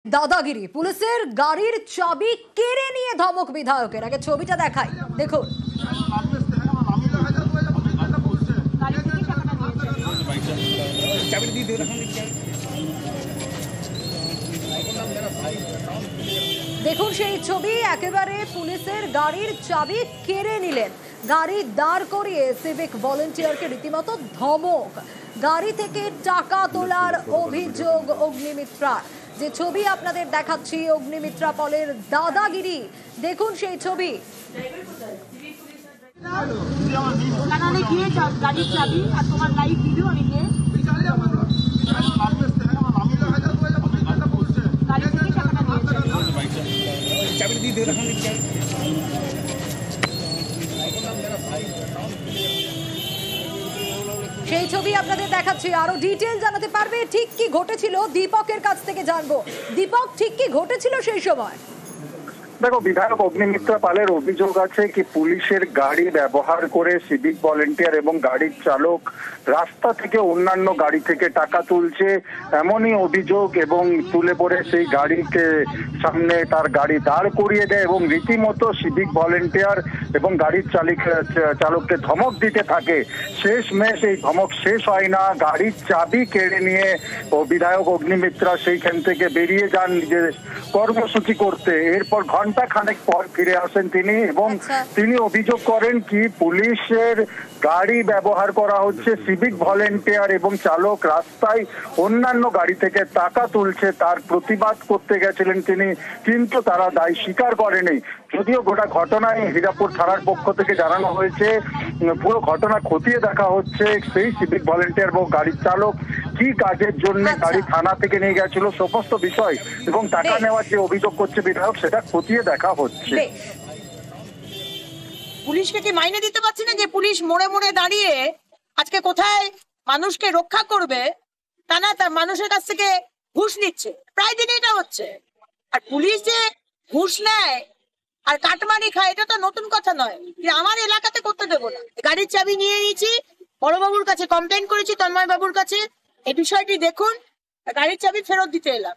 দাদাগিরি পুলিশের গাড়ির চাবি কেড়ে নিয়ে ধমক বিধায়কের। আগে ছবিটা দেখাই, দেখুন। দেখুন সেই ছবি, একেবারে পুলিশের গাড়ির চাবি কেড়ে নিলেন, গাড়ি দাঁড় করিয়ে সিভিক ভলেন্টিয়ারকে রীতিমতো ধমক। গাড়ি থেকে টাকা তোলার অভিযোগ অগ্নিমিত্রার। যে ছবি আপনাদের দেখাচ্ছি, অগ্নিমিত্রা পলের দাদাগিরি, দেখুন সেই ছবি। সেই ছবি আপনাদের দেখাচ্ছি। আরো ডিটেইল জানাতে পারবে ঠিক কি ঘটেছিল দীপকের কাছ থেকে জানবো। দীপক, ঠিক কি ঘটেছিল সেই সময়? দেখো, বিধায়ক অগ্নিমিত্রা পালের অভিযোগ আছে কি পুলিশের গাড়ি ব্যবহার করে সিভিক ভলেন্টিয়ার এবং গাড়ির চালক রাস্তা থেকে অন্যান্য গাড়ি থেকে টাকা তুলছে, এমনই অভিযোগ। এবং তুলে পড়ে সেই গাড়িকে সামনে তার গাড়ি দাঁড় করিয়ে দেয় এবং রীতিমতো সিভিক ভলেন্টিয়ার এবং গাড়ির চালককে ধমক দিতে থাকে। শেষমেশ এই ধমক শেষ হয় না, গাড়ির চাবি কেড়ে নিয়ে বিধায়ক অগ্নিমিত্রা সেইখান থেকে বেরিয়ে যান নিজের কর্মসূচি করতে। এরপর ঘন্টা খানেক পর ফিরে আসেন তিনি এবং তিনি অভিযোগ করেন কি পুলিশের গাড়ি ব্যবহার করা হচ্ছে, সিভিক ভলেন্টিয়ার এবং চালক রাস্তায় অন্যান্য গাড়ি থেকে টাকা তুলছে। তার প্রতিবাদ করতে গেছিলেন তিনি, কিন্তু তারা দায় স্বীকার করেনি। যদিও গোটা ঘটনায় হীরাপুর থানার পক্ষ থেকে জানানো হয়েছে, পুরো ঘটনা খতিয়ে দেখা হচ্ছে। সেই সিভিক ভলেন্টিয়ার এবং গাড়ির চালক কি কাজের জন্য গাড়ি থানা থেকে নিয়ে গেছিল সমস্ত বিষয় এবং টাকা নেওয়ার যে অভিযোগ করছে বিধায়ক, সেটা খতিয়ে দেখা হচ্ছে। পুলিশকে কি মাইনে দিতে পারছি না যে পুলিশ মোড়ে মোড়ে দাঁড়িয়ে আজকে কোথায় মানুষকে রক্ষা করবে, তা না তার মানুষের কাছ থেকে ঘুষ নিচ্ছে। প্রায় দিন এটা হচ্ছে। আর পুলিশ যে ঘুষ নেয় আর কাটমানি খায়, এটা তো নতুন কথা নয় যে আমার এলাকাতে করতে দেবো না। গাড়ির চাবি নিয়ে নিয়েছি, বড়বাবুর কাছে কমপ্লেন করেছি, তন্ময় বাবুর কাছে। এই বিষয়টি দেখুন, গাড়ির চাবি ফেরত দিতে এলাম।